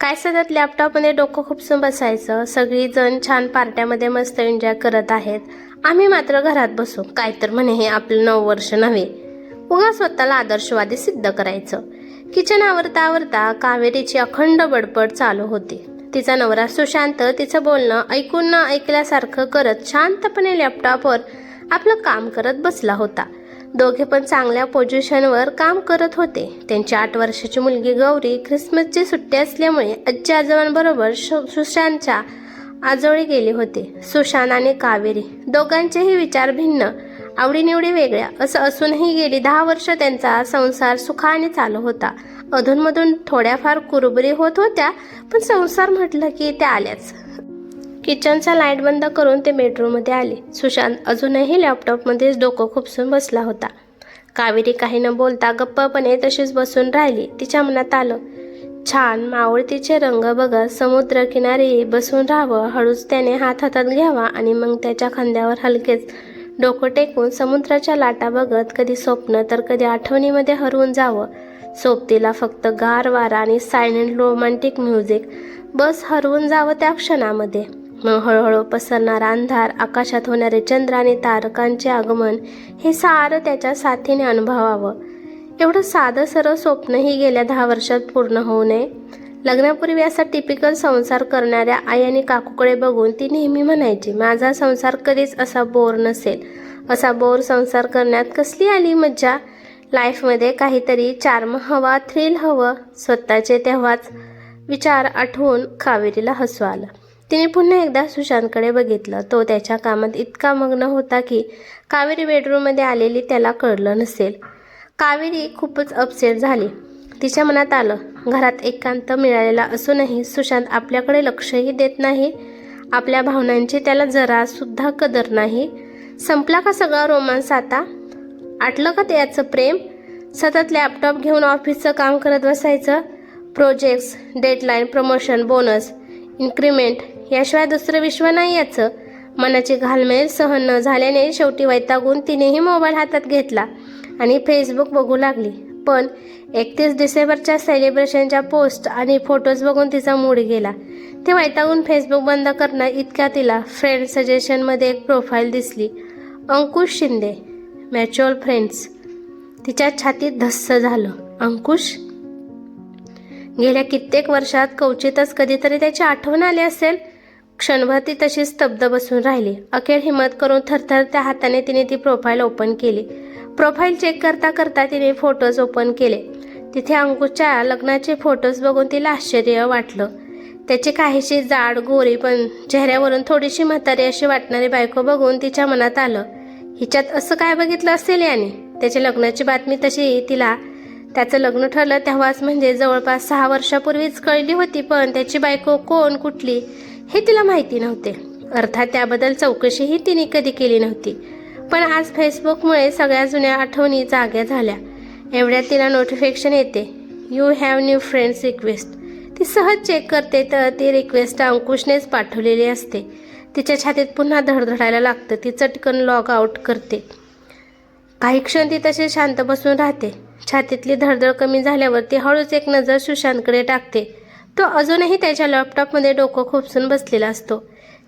काय सतत लॅपटॉपमध्ये डोकं खुपसून बसायचं. सगळीजण छान पार्ट्यामध्ये मस्त एन्जॉय करत आहेत. आम्ही मात्र घरात बसू. काय तर म्हणे हे आपलं 9 वर्ष नव्हे. उगा स्वतःला आदर्शवादी सिद्ध करायचं. किचन आवरता कावेरीची अखंड बडबड चालू होती. तिचा नवरा सुशांत तिचं बोलणं ऐकून न ऐकल्यासारखं करत शांतपणे लॅपटॉपवर आपलं काम करत बसला होता. दोघे पण चांगल्या पोझिशनवर काम करत होते. त्यांची 8 वर्षाची मुलगी गौरी ख्रिसमसची सुट्टी असल्यामुळे आजी आजोबांबरोबर सुशांतच्या आजोळी गेले होते. सुशांत आणि कावेरी दोघांचेही विचार भिन्न, आवडीनिवडी वेगळ्या असं असूनही गेली 10 वर्ष त्यांचा संसार सुखाने चालू होता. अधूनमधून थोड्याफार कुरबुरी होत होत्या, पण संसार म्हटलं की त्या आल्याच. किचनचा लाईट बंद करून ते बेडरूममध्ये आले. सुशांत अजूनही लॅपटॉपमध्येच डोकं खुपसून बसला होता. कावेरी काही न बोलता गप्पपणे तशीच बसून राहिली. तिच्या मनात आलं, छान मावळतीचे रंग बघत समुद्रकिनारी बसून राहावं. हळूच त्याने हात हातात घ्यावा आणि मग त्याच्या खांद्यावर हलकेच डोकं टेकून समुद्राच्या लाटा बघत कधी स्वप्न तर कधी आठवणीमध्ये हरवून जावं. सोबतीला फक्त गार वारा आणि सायलेंट रोमॅन्टिक म्युझिक. बस हरवून जावं त्या क्षणामध्ये. मग हळूहळू पसरणारा अंधार, आकाशात होणारे चंद्र आणि तारकांचे आगमन हे सारं त्याच्या साथीने अनुभवावं. एवढं साधं सरळ स्वप्नही गेल्या 10 वर्षात पूर्ण होऊ नये. लग्नापूर्वी असा टिपिकल संसार करणाऱ्या आई आणि काकूकडे बघून ती नेहमी म्हणायची, माझा संसार कधीच असा बोर नसेल. असा बोर संसार करण्यात कसली आली मज्जा. लाईफमध्ये काहीतरी चार्म हवा, थ्रिल हवं. स्वतःचे तेव्हाच विचार आठवून कावेरीला हसू आलं. तिने पुन्हा एकदा सुशांतकडे बघितलं. तो त्याच्या कामात इतका मग्न होता की कावेरी बेडरूममध्ये आलेली त्याला कळलं नसेल. कावेरी खूपच अपसेट झाली. तिच्या मनात आलं, घरात एकांत मिळालेला असूनही सुशांत आपल्याकडे लक्षही देत नाही. आपल्या भावनांची त्याला जरासुद्धा कदर नाही. संपला का सगळा रोमांस आता? आटलं का त्याचं प्रेम? सतत लॅपटॉप घेऊन ऑफिसचं काम करत बसायचं. Projects, deadline, promotion, bonus, increment याशिवाय दुसरं विश्व नाही याचं. मनाची घालमेल सहन न झाल्याने शेवटी वैतागून तिनेही मोबाईल हातात घेतला आणि फेसबुक बघू लागली. पण 31 डिसेंबरच्या सेलिब्रेशनच्या पोस्ट आणि फोटोज बघून तिचा मूड गेला. ते वैतागून फेसबुक बंद करणं इतक्या तिला फ्रेंड सजेशनमध्ये एक प्रोफाईल दिसली. Ankush Shinde, mutual friends. तिच्या छातीत धस्स झालं. अंकुश? गेल्या कित्येक वर्षात क्वचितच कधीतरी त्याची आठवण आली असेल. क्षणभर ती तशी स्तब्ध बसून राहिली. अखेर हिम्मत करून थरथरत्या हाताने तिने ती प्रोफाईल ओपन केली. प्रोफाईल चेक करता करता तिने फोटोज ओपन केले. तिथे अंकुशच्या लग्नाचे फोटोज बघून तिला आश्चर्य वाटलं. त्याची काहीशी जाड, गोरी पण चेहऱ्यावरून थोडीशी म्हातारी अशी वाटणारी बायको बघून तिच्या मनात आलं, हिच्यात असं काय बघितलं असेल याने. त्याच्या लग्नाची बातमी तशी तिला त्याचं लग्न ठरलं तेव्हाच म्हणजे जवळपास 6 वर्षापूर्वीच कळली होती. पण त्याची बायको कोण, कुठली हे तिला माहिती नव्हते. अर्थात त्याबद्दल चौकशीही तिने कधी केली नव्हती. पण आज फेसबुकमुळे सगळ्या जुन्या आठवणी जाग्या झाल्या. एवढ्यात तिला नोटिफिकेशन येते, you have new friends request. ती सहज चेक करते तर ती रिक्वेस्ट अंकुशनेच पाठवलेली असते. तिच्या छातीत पुन्हा धडधडायला लागतं. ती चटकन लॉग आउट करते. काही क्षण ती तशी शांत बसून राहते. छातीतली धडधड कमी झाल्यावर ती हळूच एक नजर सुशांतकडे टाकते. तो अजूनही त्याच्या लॅपटॉपमध्ये डोकं खुपसून बसलेला असतो.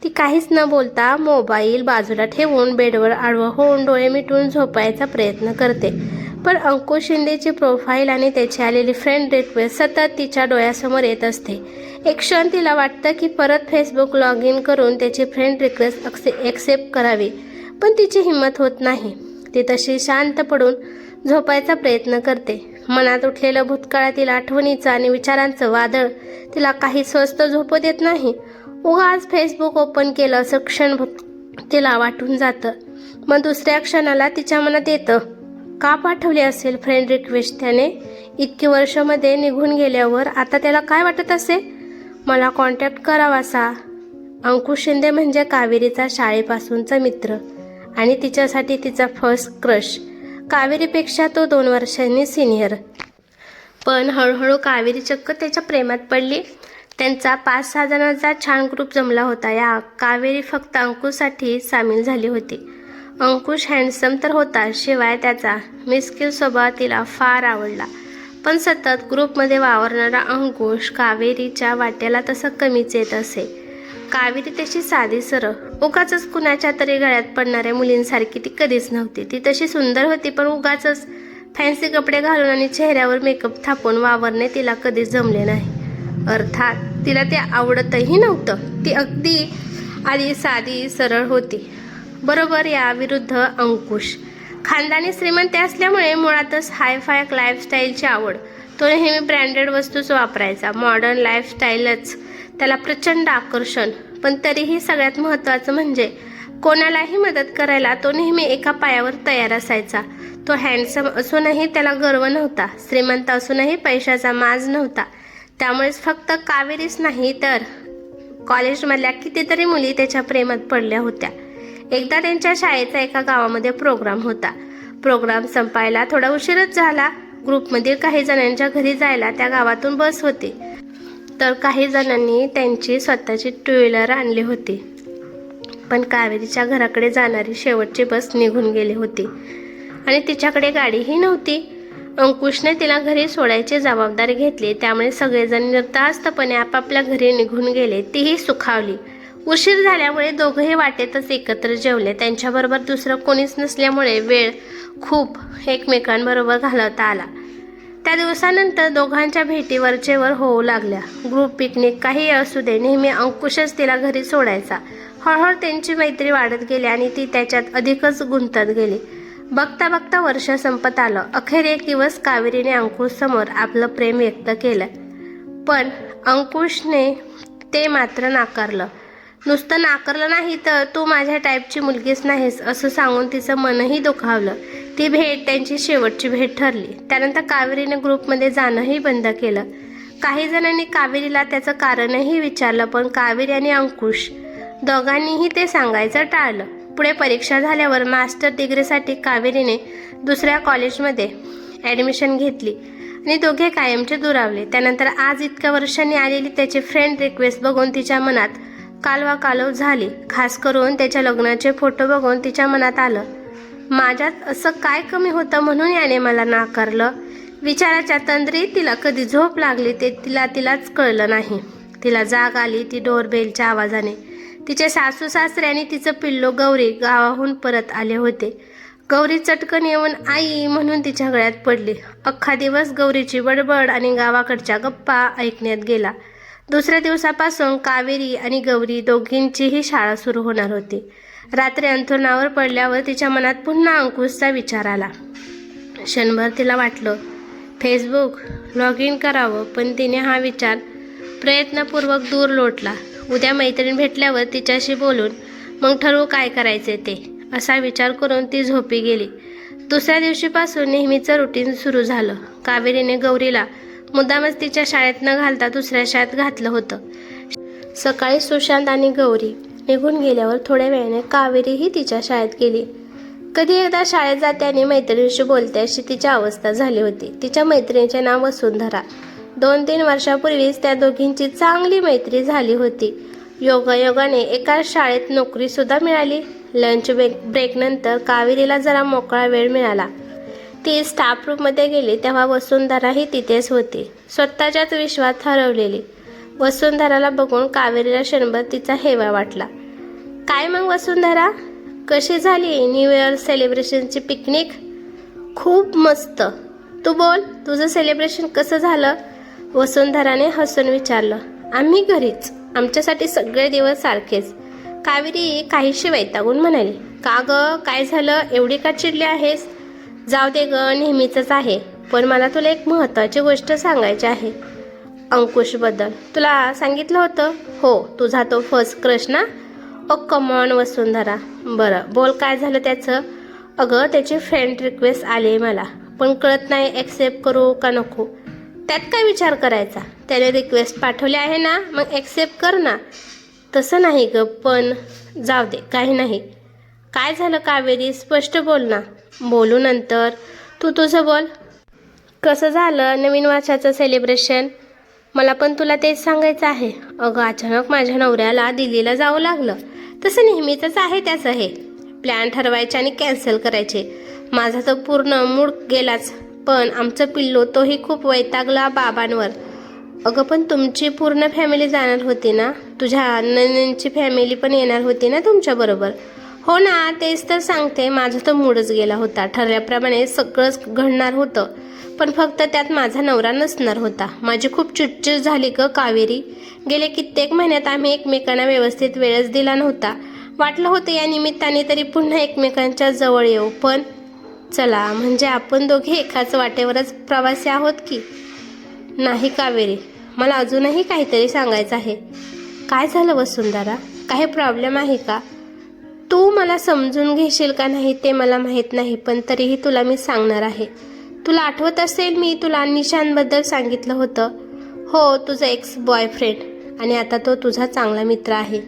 ती काहीच न बोलता मोबाईल बाजूला ठेवून बेडवर आडवं होऊन डोळे मिटून झोपायचा प्रयत्न करते. पण अंकुश शिंदेची प्रोफाईल आणि त्याची आलेली फ्रेंड रिक्वेस्ट सतत तिच्या डोळ्यासमोर येत असते. एक क्षण तिला वाटतं की परत फेसबुक लॉग इन करून त्याची फ्रेंड रिक्वेस्ट एक्सेप्ट करावी, पण तिची हिंमत होत नाही. ती तशी शांत पडून झोपायचा प्रयत्न करते. मनात उठलेलं भूतकाळातील आठवणीचं आणि विचारांचं वादळ तिला काही स्वस्त झोपू देत नाही. उगाच फेसबुक ओपन केलं असं क्षणभर तिला वाटून जातं. मग दुसऱ्या क्षणाला तिच्या मनात येतं, का पाठवली असेल फ्रेंड रिक्वेस्ट त्याने? इतकी वर्षामध्ये निघून गेल्यावर आता त्याला काय वाटत असेल? मला कॉन्टॅक्ट करावासा. अंकुश शिंदे म्हणजे कावेरीचा शाळेपासूनचा मित्र आणि तिच्यासाठी तिचा फर्स्ट क्रश. कावेरीपेक्षा तो 2 वर्षांनी सिनियर. पण हळूहळू कावेरी चक्क त्याच्या प्रेमात पडली. त्यांचा 5-6 जणांचा छान ग्रुप जमला होता. या कावेरी फक्त अंकुशसाठी सामील झाली होती. अंकुश हँडसम तर होता, शिवाय त्याचा मिस्किल स्वभाव तिला फार आवडला. पण सतत ग्रुपमध्ये वावरणारा अंकुश कावेरीच्या वाट्याला तसं कमीच येत असे. कावेरी तशी साधी सरळ, उगाचच कुणाच्या तरी गळ्यात पडणाऱ्या मुलींसारखी ती कधीच नव्हती. ती तशी सुंदर होती, पण उगाचच फॅन्सी कपडे घालून आणि चेहऱ्यावर मेकअप थापून वावरणे तिला कधीच जमले नाही. अर्थात तिला ते आवडतही नव्हतं. ती अगदी आधी साधी सरळ होती. बरोबर या विरुद्ध अंकुश खानदानी श्रीमंत असल्यामुळे मुळातच हायफाय लाईफस्टाईलची आवड. तो नेहमी ब्रँडेड वस्तूच वापरायचा. मॉडर्न लाईफस्टाईलच त्याला प्रचंड आकर्षण. पण तरीही सगळ्यात महत्त्वाचं म्हणजे कोणालाही मदत करायला तो नेहमी एका पायावर तयार असायचा. तो हँडसम असूनही त्याला गर्व नव्हता. श्रीमंत असूनही पैशाचा माज नव्हता. त्यामुळेच फक्त कावेरीच नाही तर कॉलेजमधल्या कितीतरी मुली त्याच्या प्रेमात पडल्या होत्या. एकदा त्यांच्या शाळेचा एका गावामध्ये प्रोग्राम होता. प्रोग्राम संपायला थोडा उशीरच झाला. ग्रुपमधील काही जणांच्या घरी जायला त्या गावातून बस होती, तर काही जणांनी त्यांची स्वतःची टू व्हीलर आणली होती. पण कावेरीच्या घराकडे जाणारी शेवटची बस निघून गेली होती आणि तिच्याकडे गाडीही नव्हती. अंकुशने तिला घरी सोडायची जबाबदारी घेतली. त्यामुळे सगळेजण निर्धास्तपणे आपापल्या घरी निघून गेले. तीही सुखावली. उशीर झाल्यामुळे दोघंही वाटेतच एकत्र जेवले. त्यांच्याबरोबर दुसरं कोणीच नसल्यामुळे वेळ खूप एकमेकांबरोबर घालवता आला. त्या दिवसानंतर दोघांच्या भेटी वरचेवर होऊ लागल्या. ग्रुप पिकनिक काही असू दे, नेहमी अंकुशच तिला घरी सोडायचा. हळूहळू त्यांची मैत्री वाढत गेली आणि ती त्याच्यात अधिकच गुंतत गेली. बघता बघता वर्ष संपत आलं. अखेर एक दिवस कावेरीने अंकुश समोर आपलं प्रेम व्यक्त केलं, पण अंकुशने ते मात्र नाकारलं. नुसतं नाकारलं नाही तर तू माझ्या टाईपची मुलगीच नाहीस असं सांगून तिचं मनही दुखावलं. ती भेट त्यांची शेवटची भेट ठरली. त्यानंतर कावेरीने ग्रुपमध्ये जाणंही बंद केलं. काही जणांनी कावेरीला त्याचं कारणही विचारलं, पण कावेरी आणि अंकुश दोघांनीही ते सांगायचं टाळलं. पुढे परीक्षा झाल्यावर मास्टर डिग्रीसाठी कावेरीने दुसऱ्या कॉलेजमध्ये ॲडमिशन घेतली आणि दोघे कायमचे दुरावले. त्यानंतर आज इतक्या वर्षांनी आलेली त्याची फ्रेंड रिक्वेस्ट बघून तिच्या मनात कालवाकालव झाली. खास करून त्याच्या लग्नाचे फोटो बघून तिच्या मनात आलं, माझ्यात असं काय कमी होतं म्हणून याने मला नाकारलं. विचाराच्या तंद्रीत तिला कधी झोप लागली ते तिलाच कळलं नाही. तिला जाग आली ती डोरबेलच्या आवाजाने. तिचे सासू सासरे आणि तिचं पिल्लू गौरी गावाहून परत आले होते. गौरी चटकन येऊन आई म्हणून तिच्या गळ्यात पडली. अख्खा दिवस गौरीची बडबड आणि गावाकडच्या गप्पा ऐकण्यात गेला. दुसऱ्या दिवसापासून कावेरी आणि गौरी दोघींचीही शाळा सुरू होणार होती. रात्री अंथरुणावर पडल्यावर तिच्या मनात पुन्हा अंकुशचा विचार आला. क्षणभर तिला वाटलं फेसबुक लॉग इन करावं, पण तिने हा विचार प्रयत्नपूर्वक दूर लोटला. उद्या मैत्रीण भेटल्यावर तिच्याशी बोलून मग ठरवू काय करायचे ते, असा विचार करून ती झोपी गेली. दुसऱ्या दिवशीपासून नेहमीचं रुटीन सुरू झालं. कावेरीने गौरीला मुद्दामच तिच्या शाळेत न घालता दुसऱ्या शाळेत घातलं होतं. सकाळी सुशांत आणि गौरी निघून गेल्यावर थोड्या वेळाने कावेरीही तिच्या शाळेत गेली. कधी एकदा शाळेत जाते आणि मैत्रिणीशी बोलते अशी तिची अवस्था झाली होती. तिच्या मैत्रिणीचे नाव वसुंधरा. 2-3 वर्षापूर्वीच त्या दोघींची चांगली मैत्री झाली होती. योगायोगाने एका शाळेत नोकरीसुद्धा मिळाली. लंच ब्रेकनंतर कावेरीला जरा मोकळा वेळ मिळाला. ती स्टाफ रूममध्ये गेली तेव्हा वसुंधराही तिथेच होती, स्वतःच्याच विश्वात हरवलेली. वसुंधराला बघून कावेरीला क्षणभर तिचा हेवा वाटला. काय मग वसुंधरा, कशी झाली न्यू इयर सेलिब्रेशनची पिकनिक? खूप मस्त. तू बोल, तुझं सेलिब्रेशन कसं झालं? वसुंधराने हसून विचारलं. आम्ही घरीच, आमच्यासाठी सगळे दिवस सारखेच. कावेरी काहीशी वैतागून म्हणाली. का गं, काय झालं, एवढी का चिडली आहेस? जाऊ दे गं, नेहमीचंच आहे. पण मला तुला एक महत्त्वाची गोष्ट सांगायची आहे. अंकुशबद्दल तुला सांगितलं होतं? हो, तुझा तो फर्स्ट क्रश ना? ओ कमॉन वसुंधरा. बरं बोल, काय झालं त्याचं? अगं त्याची फ्रेंड रिक्वेस्ट आली मला, पण कळत नाही ॲक्सेप्ट करू का नको. त्यात काय विचार करायचा, त्याने रिक्वेस्ट पाठवली आहे ना, मग ॲक्सेप्ट कर ना. तसं नाही गं, पण जाऊ दे, काही नाही. काय झालं कावेरी, स्पष्ट बोल ना. बोलू नंतर, तू तुझं बोल. कसं झालं नवीन वर्षाचं सेलिब्रेशन? मला पण तुला तेच सांगायचं आहे. अगं अचानक माझ्या नवऱ्याला दिल्लीला जावं लागलं. तसं नेहमीचंच आहे त्याचं हे. प्लॅन ठरवायचे आणि कॅन्सल करायचे. माझा तर पूर्ण मूड गेलाच. पण आमचं पिल्लू तोही खूप वैतागला बाबांवर. अगं पण तुमची पूर्ण फॅमिली जाणार होती ना, तुझ्या नंदनची फॅमिली पण येणार होती ना तुमच्याबरोबर. हो ना, तेच तर सांगते, माझा तर मूडच गेला होता. ठरल्याप्रमाणे सगळंच घडणार होतं, पण फक्त त्यात माझा नवरा नसणार होता. माझी खूप चिडचिड झाली ग कावेरी. गेले कित्येक महिन्यात आम्ही एकमेकांना व्यवस्थित वेळच दिला नव्हता. वाटलं होतं या निमित्ताने तरी पुन्हा एकमेकांच्या जवळ येऊ, पण चला, म्हणजे आपण दोघे एकाच वाटेवरच प्रवासी आहोत की नाही. कावेरी, मला अजूनही काहीतरी सांगायचं आहे. काय झालं वसुंधरा, काही प्रॉब्लेम आहे का? तू मला समजून घेशील का नाही ते मला माहीत नाही, पण तरीही तुला मी सांगणार आहे. तुला आठवत असेल, मी तुला निशांतबद्दल सांगितलं होतं. हो, तुझा एक्स बॉयफ्रेंड, आणि आता तो तुझा चांगला मित्र आहे.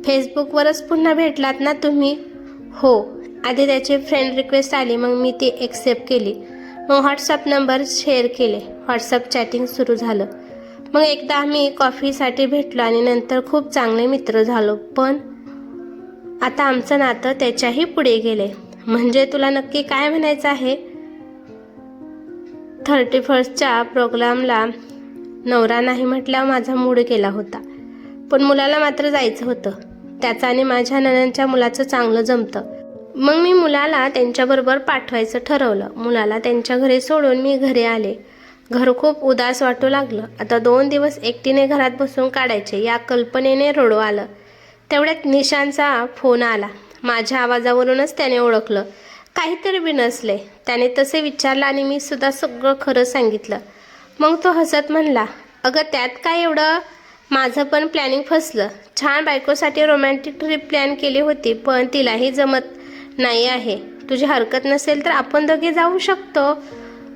फेसबुकवरच पुन्हा भेटलात ना तुम्ही? हो, आधी त्याची फ्रेंड रिक्वेस्ट आली, मग मी ती एक्सेप्ट केली. मग व्हॉट्सअप नंबर शेअर केले, व्हॉट्सअप चॅटिंग सुरू झालं. मग एकदा आम्ही कॉफीसाठी भेटलो आणि नंतर खूप चांगले मित्र झालो. पण आता आमचं नातं त्याच्याही पुढे गेले. म्हणजे तुला नक्की काय म्हणायचं आहे? 31st प्रोग्रामला नवरा नाही म्हटल्यावर माझा मूड गेला होता, पण मुलाला मात्र जायचं होतं. त्याचं आणि माझ्या नणंदच्या मुलाचं चांगलं जमतं. मग मी मुलाला त्यांच्याबरोबर पाठवायचं ठरवलं. मुलाला त्यांच्या घरी सोडून मी घरी आले. घर खूप उदास वाटू लागलं. आता 2 दिवस एकटीने घरात बसून काढायचे या कल्पनेने रडू आलं. तेवढ्यात निशांचा फोन आला. माझ्या आवाजावरूनच त्याने ओळखलं. काहीतरी बिनसले. त्याने तसे विचारलं आणि मी सुद्धा सगळं खरं सांगितलं. मग तो हसत म्हणला, अगं त्यात काय एवढं, माझं पण प्लॅनिंग फसलं. छान बायकोसाठी रोमॅन्टिक ट्रिप प्लॅन केली होती, पण तिलाही जमत नाही आहे. तुझी हरकत नसेल तर आपण दोघे जाऊ शकतो.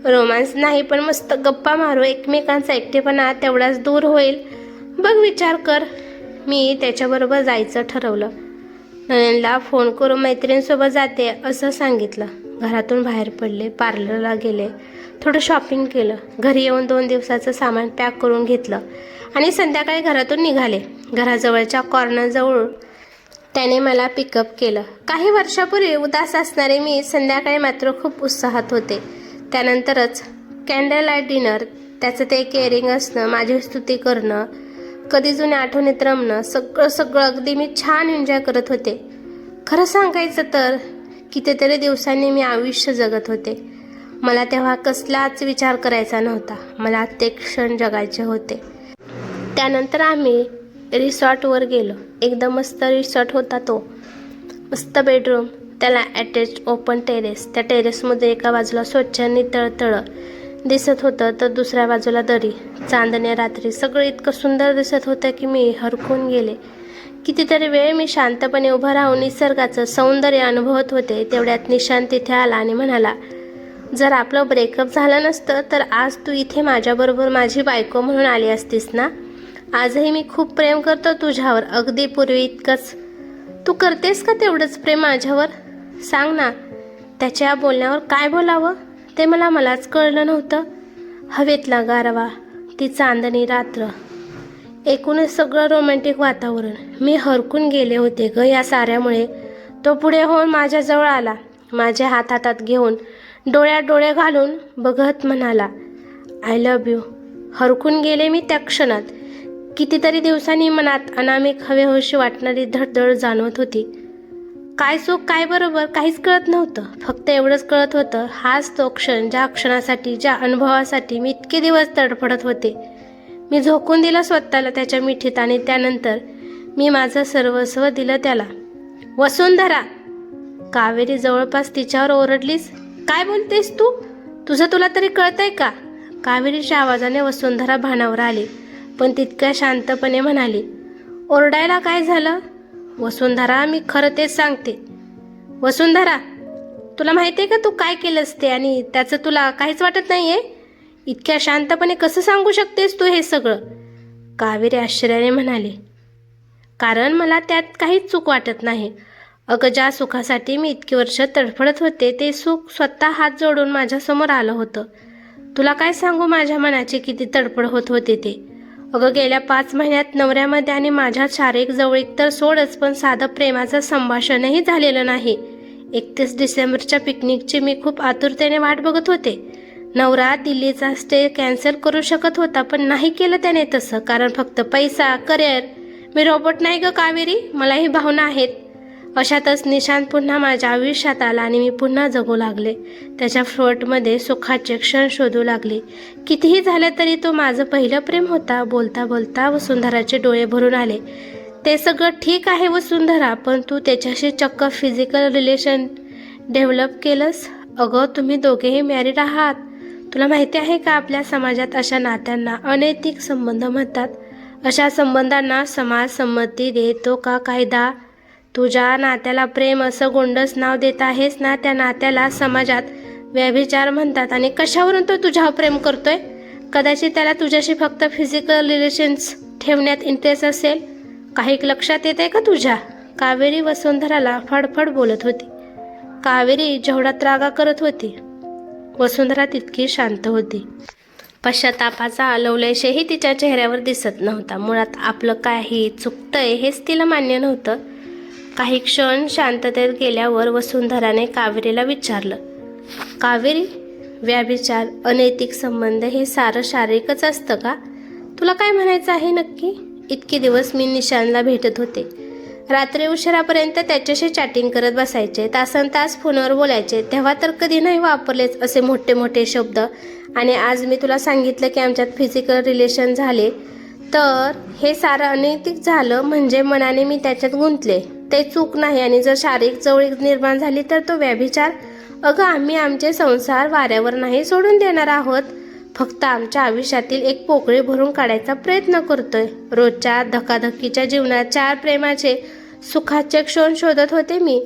रोमांस नाही, पण मस्त गप्पा मारू. एकमेकांचा एकटेपणा तेवढाच दूर होईल. बघ, विचार कर. मी त्याच्याबरोबर जायचं ठरवलं. नयनला फोन करून मैत्रिणींसोबत जाते असं सांगितलं. घरातून बाहेर पडले, पार्लरला गेले, थोडं शॉपिंग केलं. घरी येऊन 2 दिवसाचं सामान पॅक करून घेतलं आणि संध्याकाळी घरातून निघाले. घराजवळच्या कॉर्नरजवळ त्याने मला पिकअप केलं. काही वर्षापूर्वी उदास असणारे मी संध्याकाळी मात्र खूप उत्साहात होते. त्यानंतरच कॅन्डल लाईट डिनर, त्याचं ते केअरिंग असणं, माझी स्तुती करणं, कधी जुन्या आठवणीत रमणं, सगळं अगदी मी छान एन्जॉय करत होते. खरं सांगायचं तर कितीतरी दिवसांनी मी आयुष्य जगत होते. मला तेव्हा कसलाच विचार करायचा नव्हता. मला ते क्षण जगायचे होते. त्यानंतर आम्ही रिसॉर्टवर गेलो. एकदम मस्त रिसॉर्ट होता तो. मस्त बेडरूम, त्याला अटॅच ओपन टेरेस. त्या टेरेसमध्ये एका बाजूला स्वच्छ नितळतळ दिसत होतं, तर दुसऱ्या बाजूला दरी. चांदण्या रात्री सगळं इतकं सुंदर दिसत होतं की मी हरखून गेले. कितीतरी वेळ मी शांतपणे उभं राहून निसर्गाचं सौंदर्य अनुभवत होते. तेवढ्यात निशांत तिथे आला आणि म्हणाला, जर आपलं ब्रेकअप झालं नसतं तर आज तू इथे माझ्याबरोबर माझी बायको म्हणून आली असतीस ना. आजही मी खूप प्रेम करतो तुझ्यावर, अगदी पूर्वी इतकंच. तू करतेस का तेवढंच प्रेम माझ्यावर? सांग ना. त्याच्या बोलण्यावर काय बोलावं ते मलाच कळलं नव्हतं. हवेतला गारवा, ती चांदणी रात्र, एकूणच सगळं रोमॅन्टिक वातावरण. मी हरकून गेले होते ग या साऱ्यामुळे. तो पुढे होऊन माझ्याजवळ आला. माझे हात हातात घेऊन डोळ्यात डोळे घालून बघत म्हणाला, आय लव्ह यू. हरकून गेले मी त्या क्षणात. कितीतरी दिवसांनी मनात अनामिक हवेहोशी वाटणारी धडधड जाणवत होती. काय चूक काय बरोबर काहीच कळत नव्हतं. फक्त एवढंच कळत होतं, हाच तो क्षण, ज्या क्षणासाठी, ज्या अनुभवासाठी मी इतके दिवस तडफडत होते. मी झोकून दिलं स्वतःला त्याच्या मिठीत आणि त्यानंतर मी माझं सर्वस्व दिलं त्याला. वसुंधरा, कावेरी जवळपास तिच्यावर ओरडलीस. काय बोलतेस तू? तुला तरी कळतंय का? कावेरीच्या आवाजाने वसुंधरा भानावर आली, पण तितक्या शांतपणे म्हणाली, ओरडायला काय झालं? वसुंधरा, मी खरं तेच सांगते. वसुंधरा, तुला माहिती आहे का तू काय केलंस ते, आणि त्याचं तुला काहीच वाटत नाहीये? इतक्या शांतपणे कसं सांगू शकतेस तू हे सगळं? कावेरी आश्चर्याने म्हणाली, कारण मला त्यात काहीच चूक वाटत नाही. अगं, ज्या सुखासाठी मी इतकी वर्ष तडफडत होते ते सुख स्वतः हात जोडून माझ्यासमोर आलं होतं. तुला काय सांगू माझ्या मनाची किती तडफड होत होते ते. अगं, गेल्या 5 महिन्यात नवऱ्यामध्ये आणि माझ्या शारीरिक जवळीक तर सोडच, पण साधं प्रेमाचं संभाषणही झालेलं नाही. 31 डिसेंबरच्या पिकनिकची मी खूप आतुरतेने वाट बघत होते. नवरा दिल्लीचा स्टे कॅन्सल करू शकत होता, पण नाही केलं त्याने तसं, कारण फक्त पैसा, करिअर. मी रोबोट नाही ग कावेरी, मलाही भावना आहेत. अशातच निशांत पुन्हा माझ्या आयुष्यात आला आणि मी पुन्हा जगू लागले. त्याच्या फ्लोटमध्ये सुखाचे क्षण शोधू लागले. कितीही झालं तरी तो माझं पहिलं प्रेम होता. बोलता बोलता वसुंधराचे डोळे भरून आले. ते सगळं ठीक आहे वसुंधरा, पण तू त्याच्याशी चक्क फिजिकल रिलेशन डेव्हलप केलंस. अगं तुम्ही दोघेही मॅरिड आहात. तुला माहिती आहे का, आपल्या समाजात अशा नात्यांना अनैतिक संबंध म्हणतात. अशा संबंधांना समाज संमती देतो का कायदा? तुझ्या नात्याला प्रेम असं गोंडस नाव देत आहेस ना, त्या नात्याला समाजात व्यभिचार म्हणतात. आणि कशावरून तो तुझ्यावर प्रेम करतोय? कदाचित त्याला तुझ्याशी फक्त फिजिकल रिलेशन्स ठेवण्यात इंटरेस्ट असेल. काही लक्षात येते का तुझ्या? कावेरी वसुंधराला फडफड बोलत होती. कावेरी जेवढा त्रागा करत होती, वसुंधरा तितकी शांत होती. पश्चातापाचा लवलेशही तिच्या चेहऱ्यावर दिसत नव्हता. मुळात आपलं काही चुकतंय हेच तिला मान्य नव्हतं. काही क्षण शांततेत गेल्यावर वसुंधराने कावेरीला विचारलं, कावेरी, व्यभिचार, अनैतिक संबंध हे सारं शारीरिकच असतं का? तुला काय म्हणायचं आहे नक्की? इतके दिवस मी निशानला भेटत होते. रात्री उशिरापर्यंत त्याच्याशी चॅटिंग करत बसायचे, तासनतास फोनवर बोलायचे. तेव्हा तर कधी नाही वापरलेच असे मोठे मोठे शब्द. आणि आज मी तुला सांगितलं की आमच्यात फिजिकल रिलेशन झाले, तर हे सारं अनैतिक झालं. म्हणजे मनाने मी त्याच्यात गुंतले, ते चूक नाही. आणि जर शारीरिक जवळीक निर्माण झाली तर तो व्यभिचार. अगं आम्ही आमचे संसार वाऱ्यावर नाही सोडून देणार आहोत. फक्त आमच्या आयुष्यातील एक पोकळी भरून काढायचा प्रयत्न करतोय. रोजच्या धकाधकीच्या जीवनात 4 प्रेमाचे सुखाचे क्षण शोधत होते मी.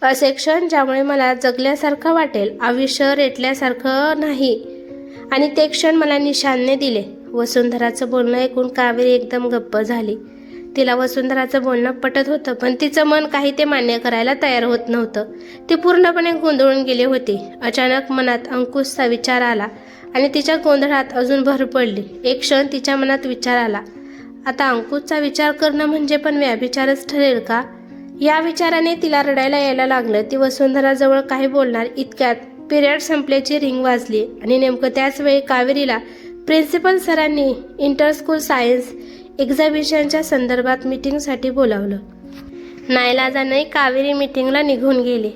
असे क्षण ज्यामुळे मला जगल्यासारखं वाटेल, आयुष्य रेटल्यासारखं नाही. आणि ते क्षण मला निशानने दिले. वसुंधराचं बोलणं ऐकून कावेरी एकदम गप्प झाली. तिला वसुंधराचं बोलणं पटत होतं, पण तिचं मन काही ते मान्य करायला तयार होत नव्हतं. ती पूर्णपणे गोंधळून गेली होती. अचानक मनात अंकुशचा विचार आला आणि तिच्या गोंधळात अजून भर पडली. एक क्षण तिच्या मनात विचार आला, आता अंकुशचा विचार करणं म्हणजे पण व्यभिचारच ठरेल का? या विचाराने तिला रडायला यायला लागलं. ती वसुंधराजवळ काही बोलणार इतक्यात पिरियड संपल्याची रिंग वाजली आणि नेमकं त्याच वेळी कावेरीला प्रिन्सिपल सरांनी इंटरस्कूल सायन्स एक्झिबिशनच्या संदर्भात मीटिंगसाठी बोलावलं. नाईलाजाने कावेरी मीटिंगला निघून गेली.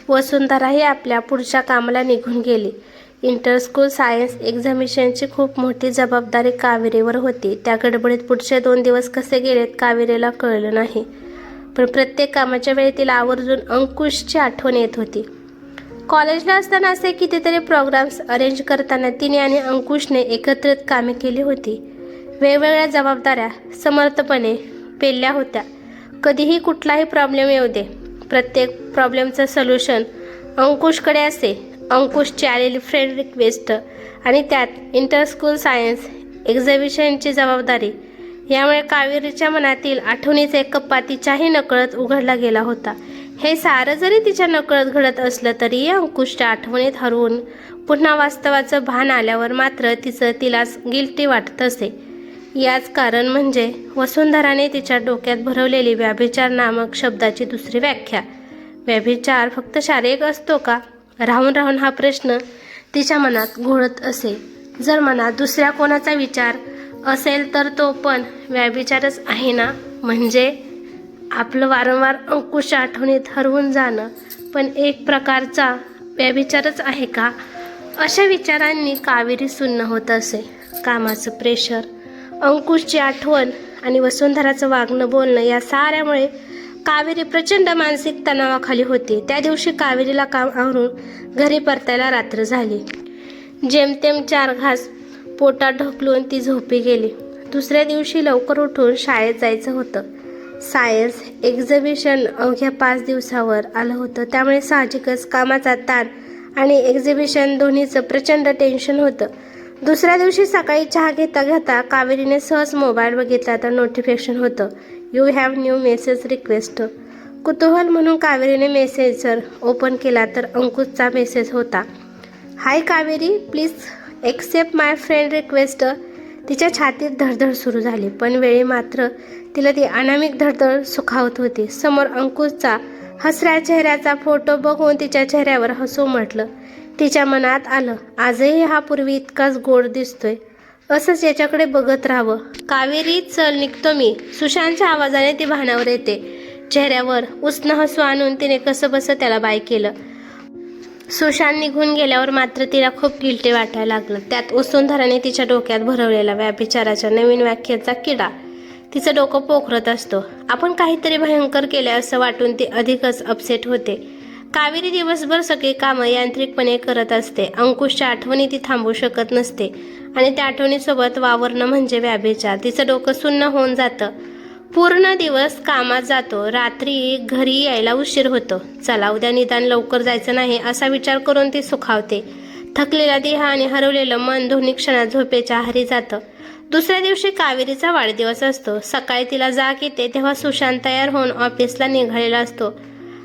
वसुंधराही आपल्या पुढच्या कामाला निघून गेली. इंटरस्कूल सायन्स एक्झिबिशनची खूप मोठी जबाबदारी कावेरीवर होती. त्या गडबडीत पुढचे 2 दिवस कसे गेलेत कावेरीला कळलं नाही. पण प्रत्येक कामाच्या वेळी तिला आवर्जून अंकुशची आठवण येत होती. कॉलेजला असताना असे कितीतरी प्रोग्राम्स अरेंज करताना तिने आणि अंकुशने एकत्रित कामे केली होती. वेगवेगळ्या जबाबदाऱ्या समर्थपणे पेलल्या होत्या. कधीही कुठलाही प्रॉब्लेम येऊ दे, प्रत्येक प्रॉब्लेमचं सोल्युशन अंकुशकडे असे. अंकुशची आलेली फ्रेंड रिक्वेस्ट आणि त्यात इंटरस्कूल सायन्स एक्झिबिशनची जबाबदारी, यामुळे कावेरीच्या मनातील आठवणीचा एक कप्पा तिच्याही नकळत उघडला गेला होता. हे सारं जरी तिच्या नकळत घडत असलं तरी अंकुशच्या आठवणीत हरवून पुन्हा वास्तवाचं भान आल्यावर मात्र तिलाच गिल्टी वाटत असे. याच कारण म्हणजे वसुंधराने तिच्या डोक्यात भरवलेली व्यभिचार नामक शब्दाची दुसरी व्याख्या. व्यभिचार फक्त शारीरिक असतो का? राहून राहून हा प्रश्न तिच्या मनात घोळत असे. जर मनात दुसऱ्या कोणाचा विचार असेल तर तो पण व्यभिचारच आहे ना? म्हणजे आपलं वारंवार अंकुशच्या आठवणीत हरवून जाणं पण एक प्रकारचा व्यभिचारच आहे का? अशा विचारांनी कावेरी सुन्न होत असे. कामाचं प्रेशर, अंकुशची आठवण आणि वसुंधराचं वागणं बोलणं या साऱ्यामुळे कावेरी प्रचंड मानसिक तणावाखाली होती. त्या दिवशी कावेरीला काम आवरून घरी परतायला रात्र झाली. जेमतेम 4 घास पोटात ढकलून ती झोपी गेली. दुसऱ्या दिवशी लवकर उठून शाळेत जायचं होतं. सायन्स एक्झिबिशन अवघ्या 5 दिवसावर आलं होतं, त्यामुळे साहजिकच कामाचा ताण आणि एक्झिबिशन दोन्हीचं प्रचंड टेन्शन होतं. दुसऱ्या दिवशी सकाळी चहा घेता घेता कावेरीने सहज मोबाईल बघितला तर नोटिफिकेशन होतं, you have new message request. कुतूहल म्हणून कावेरीने मेसेजर ओपन केला तर अंकुशचा मेसेज होता, hi Kaveri, please accept my friend request. तिच्या छातीत धडधड सुरू झाली, पण वेळी मात्र तिला ती अनामिक धडधड सुखावत होती. समोर अंकुशचा हसऱ्या चेहऱ्याचा फोटो बघून तिच्या चेहऱ्यावर हसू उमटलं. तिच्या मनात आलं, आजही हा पूर्वी इतकाच गोड दिसतोय, असंच याच्याकडे बघत राहावं. कावेरी, चल निघतो मी. सुशांतच्या आवाजाने ती भानावर येते. चेहऱ्यावर उष्ण हसू आणून तिने कसंबसं त्याला बाय केलं. सुशांत निघून गेल्यावर मात्र तिला खूप गिल्टी वाटायला लागलं. त्यात वसुंधराने तिच्या डोक्यात भरवलेला व्यभिचाराच्या नवीन व्याख्येचा किडा तिचं डोकं पोखरत असतो. आपण काहीतरी भयंकर केले असं वाटून ती अधिकच अपसेट होते. कावेरी दिवसभर सगळी कामं यांत्रिकपणे करत असते. अंकुशच्या आठवणी ती थांबवू शकत नसते आणि त्या आठवणीसोबत वावरणं म्हणजे व्यभिचार. तिचं डोकं सुन्न होऊन जातं. पूर्ण दिवस कामात जातो. रात्री घरी यायला उशीर होतो. चला उद्या निदान लवकर जायचं नाही असा विचार करून ती सुखावते. थकलेला देह आणि हरवलेलं मन दोन्ही क्षणात झोपेच्या आहारी जातं. दुसऱ्या दिवशी कावेरीचा वाढदिवस असतो. सकाळी तिला जाग येते तेव्हा सुशांत तयार होऊन ऑफिसला निघालेला असतो.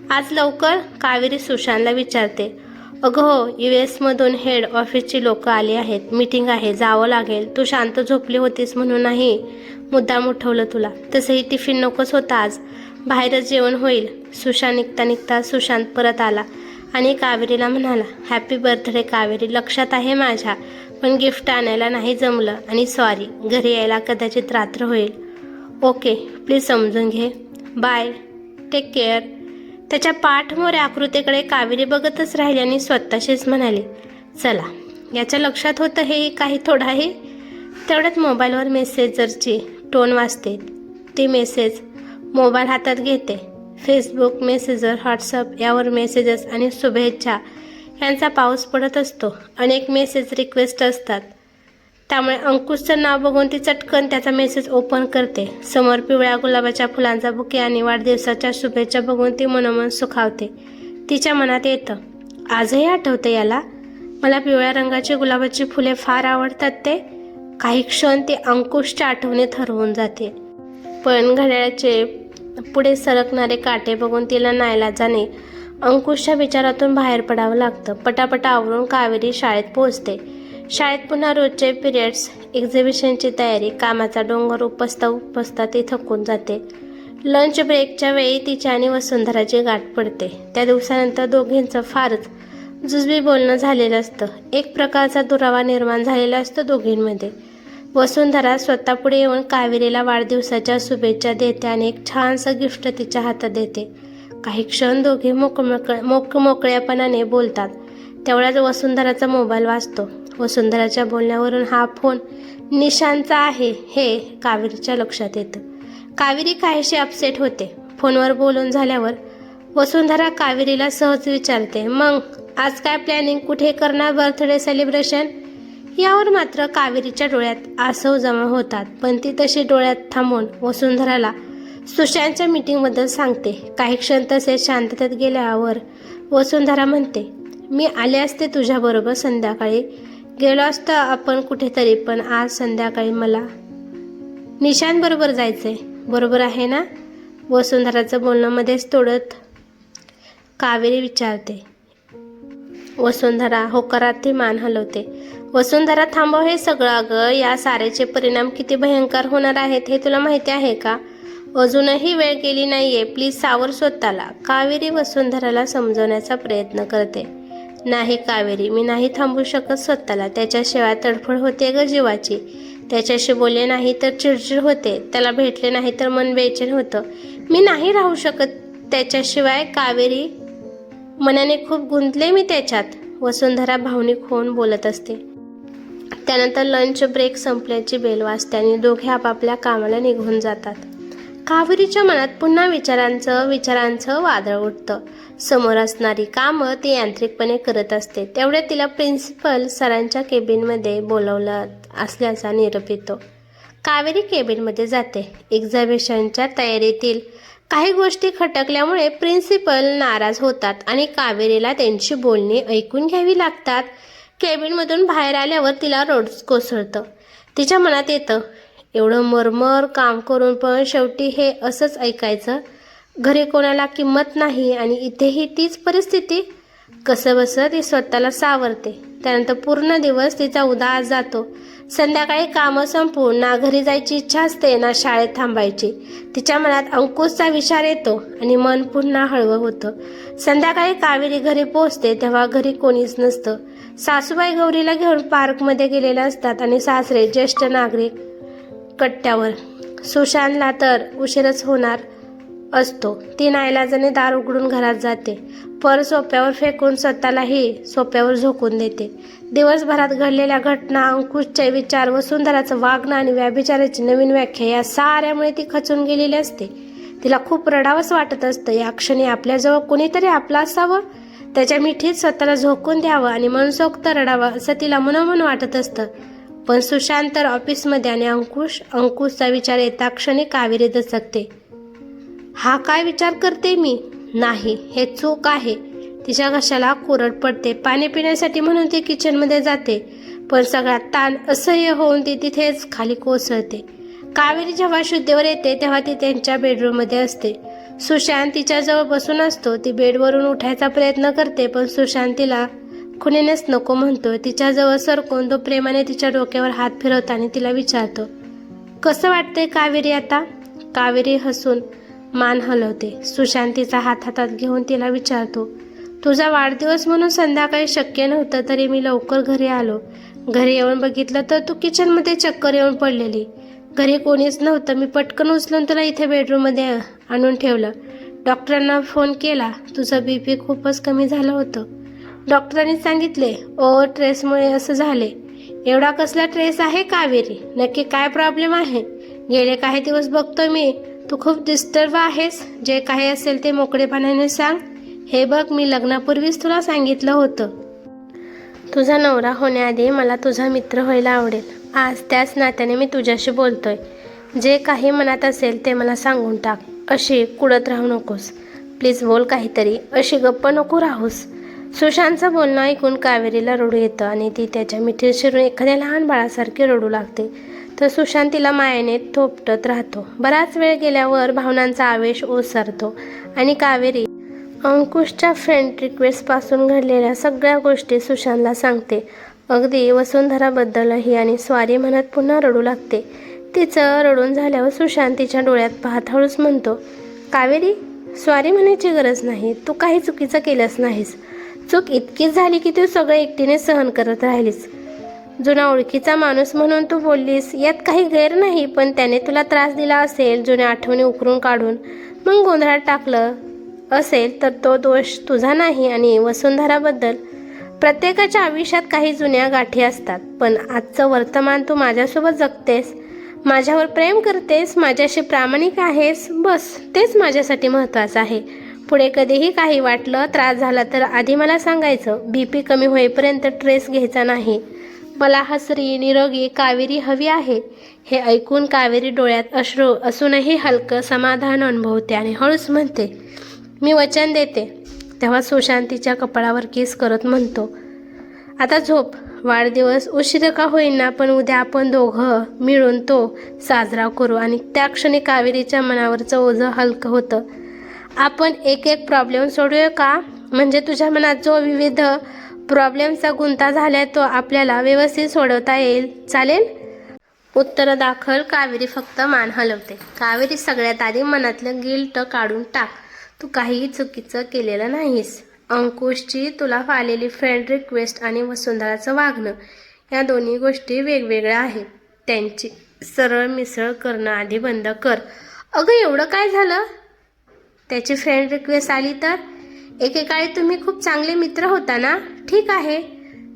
आज लवकर? कावेरी सुशांतला विचारते. अगं हो, US मधून हेड ऑफिसची लोक आली आहेत, मीटिंग आहे, जावं लागेल. तू शांत झोपली होतीस म्हणून नाही मुद्दाम उठवलं तुला. तसंही टिफिन नकोच होता आज, बाहेरच जेवण होईल. सुशांत निघता निघता सुशांत परत आला आणि कावेरीला म्हणाला, हॅपी बर्थडे कावेरी. लक्षात आहे माझ्या, पण गिफ्ट आणायला नाही जमलं आणि सॉरी, घरी यायला कदाचित रात्र होईल. ओके, प्लीज समजून घे. Bye, take care. त्याच्या पाठमोऱ्या आकृतीकडे कावेरी बघतच राहिली आणि स्वतःशीच म्हणाली, चला याच्या लक्षात होतं हे काही थोडं आहे. तेवढ्यात मोबाईलवर मेसेजरची टोन वाजते. ती मेसेज मोबाईल हातात घेते. फेसबुक, मेसेजर, व्हॉट्सअप यावर मेसेजेस आणि शुभेच्छा यांचा पाऊस पडत असतो. अनेक मेसेज रिक्वेस्ट असतात. त्यामुळे अंकुशचं नाव बघून ती चटकन त्याचा मेसेज ओपन करते. समोर पिवळ्या गुलाबाच्या फुलांचा बुके आणि वाढदिवसाच्या शुभेच्छा बघून ती मनोमन सुखावते. तिच्या मनात येतं, आजही आठवते याला, मला पिवळ्या रंगाची गुलाबाची फुले फार आवडतात ते. काही क्षण ती अंकुशच्या आठवणीत हरवून जाते. पण घड्याळाचे पुढे सरकणारे काटे बघून तिला नाईलाजाने अंकुशच्या विचारातून बाहेर पडावं लागतं. पटापटा आवरून कावेरी शाळेत पोहोचते. शाळेत पुन्हा रोजचे पिरियड्स, एक्झिबिशनची तयारी, कामाचा डोंगर उपसता ती थकून जाते. लंच ब्रेकच्या वेळी तिच्या आणि वसुंधराची गाठ पडते. त्या दिवसानंतर दोघींचं फारच जुजबी बोलणं झालेलं असतं. एक प्रकारचा दुरावा निर्माण झालेला असतो दोघींमध्ये. वसुंधरा स्वतः पुढे येऊन कावेरीला वाढदिवसाच्या शुभेच्छा देते आणि एक छानसं गिफ्ट तिच्या हातात देते. काही क्षण दोघे मोकळ्यापणाने बोलतात. तेवढ्याच वसुंधराचा मोबाईल वाजतो. वसुंधराच्या बोलण्यावरून हा फोन निशांतचा आहे हे कावेरीच्या लक्षात येतं. कावेरी काहीशी अपसेट होते. फोनवर बोलून झाल्यावर वसुंधरा कावेरीला सहज विचारते, मग आज काय प्लॅनिंग, कुठे करणार बर्थडे सेलिब्रेशन? यावर मात्र कावेरीच्या डोळ्यात आसव जमा होतात. पण ती तशी डोळ्यात थांबून वसुंधराला सुशांतच्या मीटिंगबद्दल सांगते. काही क्षण तसेच शांततेत गेल्यावर वसुंधरा म्हणते, मी आले असते तुझ्याबरोबर, संध्याकाळी गेलो असतो आपण कुठेतरी, पण आज संध्याकाळी मला निशांत बरोबर जायचंय, बरोबर आहे ना? वसुंधराचं बोलणं मध्येच तोडत कावेरी विचारते. वसुंधरा होकारात ती मान हलवते. वसुंधरा, थांबव हे सगळं. अगं, या सारेचे परिणाम किती भयंकर होणार आहेत हे तुला माहिती आहे का? अजूनही वेळ गेली नाहीये, प्लीज सावर स्वतःला. कावेरी वसुंधराला समजवण्याचा प्रयत्न करते. नाही कावेरी, मी नाही थांबू शकत स्वतःला. त्याच्याशिवाय तडफड होते ग जीवाची. त्याच्याशी बोलले नाही तर चिडचिड होते, त्याला भेटले नाही तर मन बेचैन होतं. मी नाही राहू शकत त्याच्याशिवाय कावेरी, मनाने खूप गुंतले मी त्याच्यात. वसुंधरा भावनिक होऊन बोलत असते. त्यानंतर लंच ब्रेक संपल्याची बेल वाजते आणि दोघे आपापल्या कामाला निघून जातात. कावेरीच्या मनात पुन्हा विचारांचं वादळ उठतं. समोर असणारी कामं ती यांत्रिकपणे करत असते. तेवढ्या तिला प्रिन्सिपल सरांच्या केबिनमध्ये बोलवलं असल्याचा निरोप येतो. कावेरी केबिनमध्ये जाते. एक्झिबिशनच्या तयारीतील काही गोष्टी खटकल्यामुळे प्रिन्सिपल नाराज होतात आणि कावेरीला त्यांची बोलणी ऐकून घ्यावी लागतात. केबिनमधून बाहेर आल्यावर तिला रडूच कोसळतं. तिच्या मनात येतं, एवढं मरमर काम करून पण शेवटी हे असंच ऐकायचं. घरी कोणाला किंमत नाही आणि इथेही तीच परिस्थिती. कसंबसं ती स्वतःला सावरते. त्यानंतर पूर्ण दिवस तिचा उदास जातो. संध्याकाळी कामं संपवून ना घरी जायची इच्छा असते ना शाळेत थांबायची. तिच्या मनात अंकुशचा विचार येतो आणि मन पुन्हा हळवं होतं. संध्याकाळी कावेरी घरी पोहोचते तेव्हा घरी कोणीच नसतं. सासूबाई गौरीला घेऊन पार्कमध्ये गेलेल्या असतात आणि सासरे ज्येष्ठ नागरिक कट्ट्यावर. सुशांतला तर उशीरच होणार असतो. ती नाईलाजाने दार उघडून घरात जाते. पर्स सोफ्यावर फेकून स्वतःलाही सोफ्यावर झोकून देते. दिवसभरात घडलेल्या घटना, अंकुशचे विचार, वसुंधराचं वागणं आणि व्याभिचाराची नवीन व्याख्या या साऱ्यामुळे ती खचून गेलेली असते. तिला खूप रडावंच वाटत असतं. या क्षणी आपल्याजवळ कुणीतरी आपलं असावं, त्याच्या मिठीत स्वतःला झोकून द्यावं आणि मनसोक्त रडावं असं तिला मनोमन वाटत असतं. पण सुशांत तर ऑफिसमध्ये आणि अंकुशचा विचार येता क्षणी कावेरी दचकते. हा काय विचार करते मी? नाही, हे चूक आहे. तिच्या घशाला कोरड पडते. पाणी पिण्यासाठी म्हणून ती किचनमध्ये जाते, पण सगळ्यात ताण असह्य होऊन ती तिथेच खाली कोसळते. कावेरी जेव्हा शुद्धीवर येते तेव्हा ती त्यांच्या बेडरूममध्ये असते. सुशांत तिच्याजवळ बसून असतो. ती बेडवरून उठायचा प्रयत्न करते, पण सुशांत तिला खुणीनेच नको म्हणतो. तिच्याजवळ सरकून तो प्रेमाने तिच्या डोक्यावर हात फिरवतो आणि तिला विचारतो, कसं वाटतंय कावेरी आता? कावेरी हसून मान हलवते. सुशांत तिचा हात हातात घेऊन तिला विचारतो, तुझा वाढदिवस म्हणून संध्याकाळी शक्य नव्हतं तरी मी लवकर घरी आलो. घरी येऊन बघितलं तर तू किचनमध्ये चक्कर येऊन पडलेली. घरी कोणीच नव्हतं. मी पटकन उचलून तुला इथे बेडरूममध्ये आणून ठेवलं. डॉक्टरांना फोन केला. तुझं BP खूपच कमी झालं होतं. डॉक्टरांनी सांगितले ओव्हर स्ट्रेसमुळे असं झाले. एवढा कसला स्ट्रेस आहे कावेरी? नक्की काय प्रॉब्लेम आहे? गेले काही दिवस बघतो मी तू खूप डिस्टर्ब आहेस. जे काही असेल ते मोकळेपणाने सांग. हे बघ, मी लग्नापूर्वीच तुला सांगितलं होतं, तुझा नवरा होण्याआधी मला तुझा मित्र व्हायला आवडेल. आज त्याच नात्याने मी तुझ्याशी बोलतोय. जे काही मनात असेल ते मला सांगून टाक. अशी कुडत राहू नकोस. प्लीज बोल काहीतरी. अशी गप्प नको राहूस. सुशांतचं बोलणं ऐकून कावेरीला रडू येतं आणि ती त्याच्या मिठीत शिरून एखाद्या लहान बाळासारखी रडू लागते. तर सुशांत तिला मायेने थोपटत राहतो. बराच वेळ गेल्यावर भावनांचा आवेश ओसरतो आणि कावेरी अंकुशच्या फ्रेंड रिक्वेस्टपासून घडलेल्या सगळ्या गोष्टी सुशांतला सांगते. अगदी वसुंधराबद्दलही आणि स्वारी म्हणत पुन्हा रडू लागते. तिचं रडून झाल्यावर सुशांत तिच्या डोळ्यात पाहत हळूच म्हणतो, कावेरी, स्वारी म्हणायची गरज नाही. तू काही चुकीचं केलंच नाहीस. चूक इतकीच झाली की तू सगळं एकटीने सहन करत राहिलीस. जुना ओळखीचा माणूस म्हणून तू बोललीस, यात काही गैर नाही. पण त्याने तुला त्रास दिला असेल, जुन्या आठवणी उकरून काढून मग गोंधळात टाकलं असेल तर तो दोष तुझा नाही. आणि वसुंधराबद्दल, प्रत्येकाच्या आयुष्यात काही जुन्या गाठी असतात, पण आजचं वर्तमान तू माझ्यासोबत जगतेस, माझ्यावर प्रेम करतेस, माझ्याशी प्रामाणिक आहेस. बस तेच माझ्यासाठी महत्त्वाचं आहे. पुढे कधीही काही वाटलं, त्रास झाला तर आधी मला सांगायचं. BP कमी होईपर्यंत स्ट्रेस घ्यायचा नाही. मला हसरी निरोगी कावेरी हवी आहे. हे ऐकून कावेरी डोळ्यात अश्रू असूनही हलकं समाधान अनुभवते आणि हळूच म्हणते, मी वचन देते. तेव्हा सुशांत तिच्या कपाळावर किस करत म्हणतो, आता झोप. वाढदिवस उशीर का होईना, पण उद्या आपण दोघं मिळून तो साजरा करू. आणि त्या क्षणी कावेरीच्या मनावरचं ओझं हलकं होतं. आपण एक एक प्रॉब्लेम सोडूया का? म्हणजे तुझ्या मनात जो विविध प्रॉब्लेमचा गुंता झालाय तो आपल्याला व्यवस्थित सोडवता येईल, चालेल? उत्तर दाखल कावेरी फक्त मान हलवते. कावेरी, सगळ्यात आधी मनातलं गिल्ट काढून टाक. तू काहीही चुकीचं केलेलं नाहीस. अंकुशची तुला आलेली फ्रेंड रिक्वेस्ट आणि वसुंधराचं वागणं या दोन्ही गोष्टी वेगवेगळ्या आहेत. त्यांची सरळ मिसळ करणं आधी बंद कर. अगं, एवढं काय झालं? त्याची फ्रेंड रिक्वेस्ट आली तर? एकेकाळी तुम्ही खूप चांगले मित्र होता ना? ठीक आहे,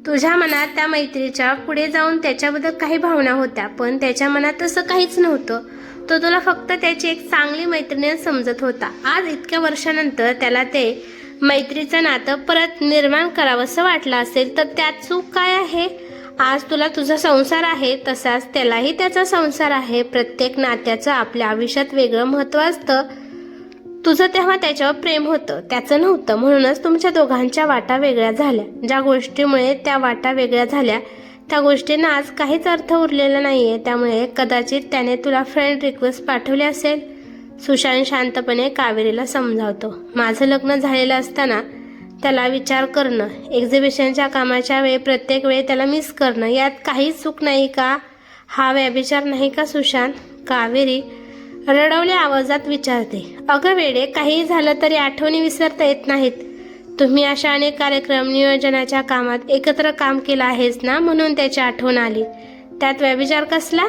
तुझ्या मनात त्या मैत्रीच्या पुढे जाऊन त्याच्याबद्दल काही भावना होत्या, पण त्याच्या मनात तसं काहीच नव्हतं. तो तुला फक्त त्याची एक चांगली मैत्रीण समजत होता. आज इतक्या वर्षानंतर त्याला ते मैत्रीचं नातं परत निर्माण करावंसं वाटलं असेल तर त्यात चूक काय आहे? आज तुला तुझा संसार आहे, तसाच त्यालाही त्याचा संसार आहे. प्रत्येक नात्याचं आपल्या आयुष्यात वेगळं महत्त्व असतं. तुझं तेव्हा त्याच्यावर प्रेम होतं, त्याचं नव्हतं. म्हणूनच तुमच्या दोघांच्या वाटा वेगळ्या झाल्या. ज्या गोष्टीमुळे त्या वाटा वेगळ्या झाल्या त्या गोष्टींना आज काहीच अर्थ उरलेला नाहीये. त्यामुळे कदाचित त्याने तुला फ्रेंड रिक्वेस्ट पाठवली असेल. सुशांत शांतपणे कावेरीला समजावतो. माझं लग्न झालेलं असताना त्याला विचार करणं, एक्झिबिशनच्या कामाच्या वेळी प्रत्येक वेळी त्याला मिस करणं, यात काहीच चूक नाही का? हा व्यभिचार नाही का सुशांत? कावेरी रडवल्या आवाजात विचारते. अगं वेडे, काही झालं तरी आठवणी विसरता येत नाहीत. तुम्ही अशा अनेक कार्यक्रम नियोजनाच्या कामात एकत्र काम केलं आहेस ना, म्हणून त्याची आठवण आली. त्यात व्यभिचार कसला?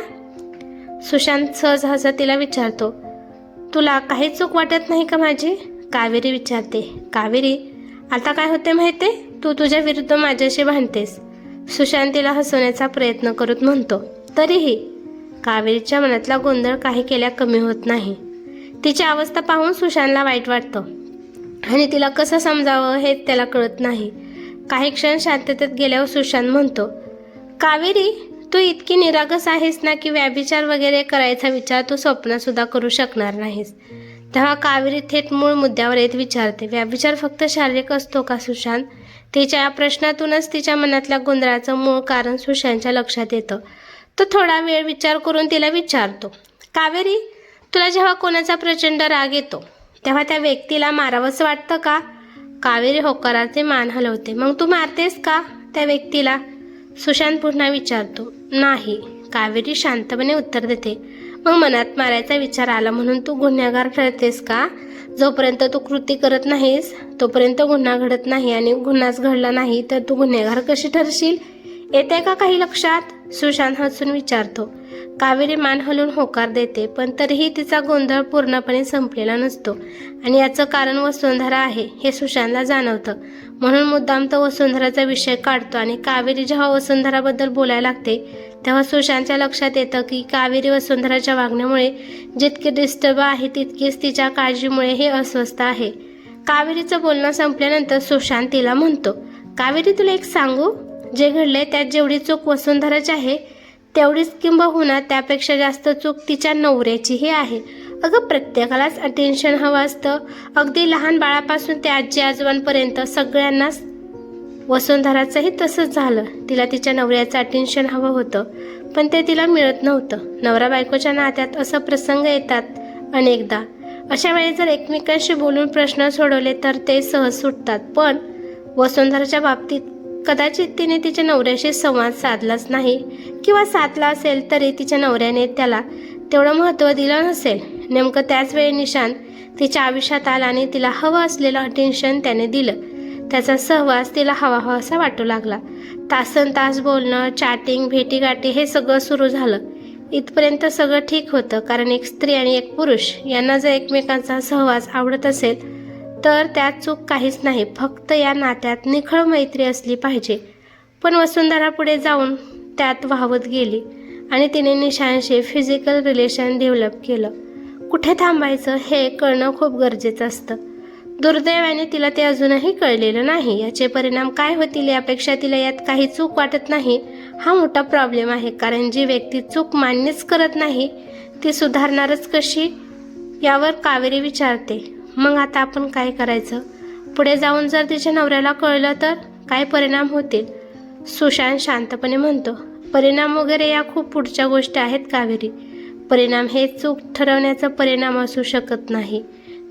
सुशांत सहज हसत तिला विचारतो. तुला काही चूक वाटत नाही का माझी? कावेरी विचारते. कावेरी, आता काय होते माहिती? तू तुझ्या विरुद्ध माझ्याशी भांडतेस. सुशांत तिला हसवण्याचा प्रयत्न करत म्हणतो. तरीही कावेरीच्या मनातला गोंधळ काही केल्या कमी होत नाही. तिची अवस्था पाहून सुशांतला वाईट वाटतं आणि तिला कसं समजावं हे त्याला कळत नाही. काही क्षण शांततेत गेल्यावर सुशांत म्हणतो. कावेरी, तू इतकी निरागस आहेस ना की व्यभिचार वगैरे करायचा विचार तू स्वप्नातसुद्धा करू शकणार नाहीस. तेव्हा कावेरी थेट मूळ मुद्द्यावर येत विचारते. व्यभिचार फक्त शारीरिक असतो का सुशांत? तिच्या या प्रश्नातूनच तिच्या मनातल्या गोंधळाचं मूळ कारण सुशांतच्या लक्षात येतं. तो थोडा वेळ विचार करून तिला विचारतो. कावेरी, तुला जेव्हा कोणाचा प्रचंड राग येतो तेव्हा त्या व्यक्तीला मारावंसं वाटतं का? कावेरी होकाराचे मान हलवते. मग तू मारतेस का त्या व्यक्तीला? सुशांत पुन्हा विचारतो. नाही, कावेरी शांतपणे उत्तर देते. मग मनात मारायचा विचार आला म्हणून तू गुन्हेगार ठरतेस का? जोपर्यंत तू कृती करत नाहीस तोपर्यंत गुन्हा घडत नाही, आणि गुन्हाच घडला नाही तर तू गुन्हेगार कशी ठरशील? येते का काही लक्षात? सुशांत हसून विचारतो. कावेरी मान हलवून होकार देते, पण तरीही तिचा गोंधळ पूर्णपणे संपलेला नसतो आणि याचं कारण वसुंधरा आहे हे सुशांतला जाणवतं. म्हणून मुद्दाम तो वसुंधराचा विषय काढतो आणि कावेरी जेव्हा वसुंधराबद्दल बोलायला लागते तेव्हा सुशांतच्या लक्षात येतं की कावेरी वसुंधराच्या वागण्यामुळे जितकी डिस्टर्ब आहे तितकीच तिच्या काळजीमुळे हे अस्वस्थ आहे. कावेरीचं बोलणं संपल्यानंतर सुशांत तिला म्हणतो. कावेरी, तुला एक सांगू? जे घडले त्यात जेवढी चूक वसुंधराची आहे तेवढीच किंबहुना त्यापेक्षा जास्त चूक तिच्या नवऱ्याचीही आहे. अगं, प्रत्येकालाच अटेन्शन हवं असतं, अगदी लहान बाळापासून ते आजी आजोबांपर्यंत सगळ्यांनाच. वसुंधराचंही तसंच झालं. तिला तिच्या नवऱ्याचं अटेन्शन हवं होतं, पण ते तिला मिळत नव्हतं. नवरा बायकोच्या नात्यात असं प्रसंग येतात अनेकदा. अशा वेळी जर एकमेकांशी बोलून प्रश्न सोडवले तर ते सहज सुटतात. पण वसुंधराच्या बाबतीत कदाचित तिने तिच्या नवऱ्याशी संवाद साधलाच नाही, किंवा साधला असेल तरी तिच्या नवऱ्याने त्याला तेवढं महत्त्व दिलं नसेल. नेमकं त्याच वेळी निशांत तिच्या आयुष्यात आला आणि तिला हवं असलेलं अटेन्शन त्याने दिलं. त्याचा सहवास तिला हवा असा वाटू लागला. तासन तास बोलणं, चॅटिंग, भेटीगाठी हे सगळं सुरू झालं. इथपर्यंत सगळं ठीक होतं, कारण एक स्त्री आणि एक पुरुष यांना जर एकमेकांचा सहवास आवडत असेल तर त्यात चूक काहीच नाही. फक्त या नात्यात निखळ मैत्री असली पाहिजे. पण वसुंधरा पुढे जाऊन त्यात वाहवत गेली आणि तिने निशांशी फिजिकल रिलेशन डेव्हलप केलं. कुठे थांबायचं हे कळणं खूप गरजेचं असतं. दुर्दैवाने तिला ते अजूनही कळलेलं नाही. याचे परिणाम काय होतील यापेक्षा तिला यात काही चूक वाटत नाही हा मोठा प्रॉब्लेम आहे. कारण जी व्यक्ती चूक मान्यच करत नाही ती सुधारणारच कशी, यावर कावेरी विचारते. मग आता आपण काय करायचं? पुढे जाऊन जर तिच्या नवऱ्याला कळलं तर काय परिणाम होतील? सुशांत शांतपणे म्हणतो. परिणाम वगैरे या खूप पुढच्या गोष्टी आहेत कावेरी. परिणाम हे चूक ठरवण्याचा परिणाम असू शकत नाही.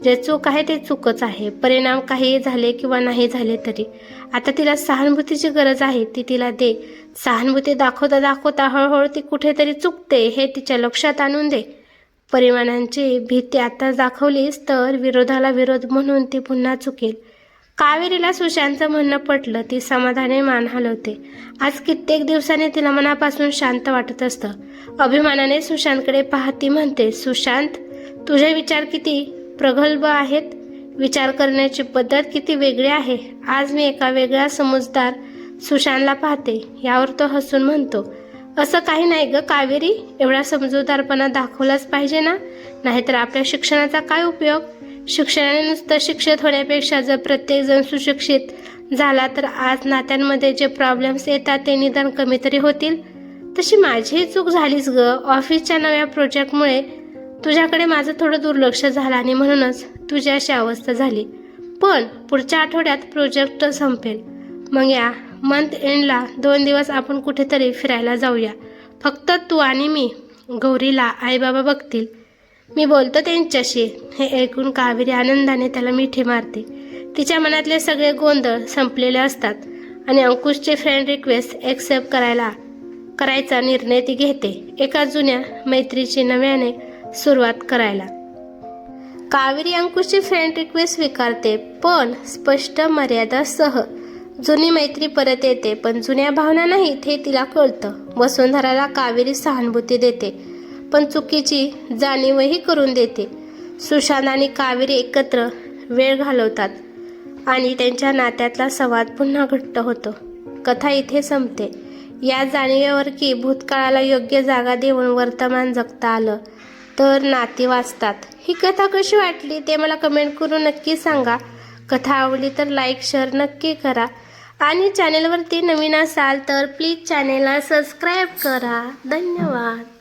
जे चूक आहे ते चूकच आहे. परिणाम काही झाले किंवा नाही झाले तरी. आता तिला सहानुभूतीची गरज आहे, ती तिला दे. सहानुभूती दाखवता दाखवता हळूहळू ती कुठेतरी चुकते हे तिच्या लक्षात आणून दे. परिणामांची भीती आता दाखवलीस तर विरोधाला विरोध म्हणून ती पुन्हा चुकेल. कावेरीला सुशांतचं म्हणणं पटलं. ती समाधाने मान हलवते. आज कित्येक दिवसांनी तिला मनापासून शांत वाटत असतं. अभिमानाने सुशांतकडे पाहत ती म्हणते. सुशांत, तुझे विचार किती प्रगल्भ आहेत. विचार करण्याची पद्धत किती वेगळी आहे. आज मी एका वेगळ्या समजदार सुशांतला पाहते. यावर तो हसून म्हणतो. असं काही नाही ग कावेरी, एवढा समजूतदारपणा दाखवलाच पाहिजे ना, नाहीतर आपल्या शिक्षणाचा काय उपयोग? शिक्षणाने नुसतं शिक्षित होण्यापेक्षा जर प्रत्येकजण सुशिक्षित झाला तर आज नात्यांमध्ये जे प्रॉब्लेम्स येतात ते निदान कमी तरी होतील. तशी माझीही चूक झालीच ग. ऑफिसच्या नव्या प्रोजेक्टमुळे तुझ्याकडे माझं थोडं दुर्लक्ष झालं आणि म्हणूनच तुझी अशी अवस्था झाली. पण पुढच्या आठवड्यात प्रोजेक्ट संपेल. मग या मंथ एंडला 2 दिवस आपण कुठेतरी फिरायला जाऊया. फक्त तू आणि मी. गौरीला आईबाबा बघतील. मी बोलतो त्यांच्याशी. हे ऐकून कावेरी आनंदाने त्याला मिठी मारते. तिच्या मनातले सगळे गोंधळ संपलेले असतात आणि अंकुशची फ्रेंड रिक्वेस्ट एक्सेप्ट करायचा निर्णय ती घेते, एका जुन्या मैत्रीची नव्याने सुरुवात करायला. कावेरी अंकुशची फ्रेंड रिक्वेस्ट स्वीकारते, पण स्पष्ट मर्यादासह. जुनी मैत्री परत येते, पण जुन्या भावना नाहीत हे तिला कळतं. वसुंधराला कावेरी सहानुभूती देते, पण चुकीची जाणीवही करून देते. सुशांत आणि कावेरी एकत्र वेळ घालवतात आणि त्यांच्या नात्यातला संवाद पुन्हा घट्ट होतो. कथा इथे संपते, या जाणीवेवर की भूतकाळाला योग्य जागा देऊन वर्तमान जगता आलं तर नाती वाचतात. ही कथा कशी वाटली ते मला कमेंट करून नक्की सांगा. कथा आवडली तर लाईक शेअर नक्की करा आणि चॅनेलवरती नवीन असाल तर प्लीज चॅनेलला सबस्क्राईब करा. धन्यवाद.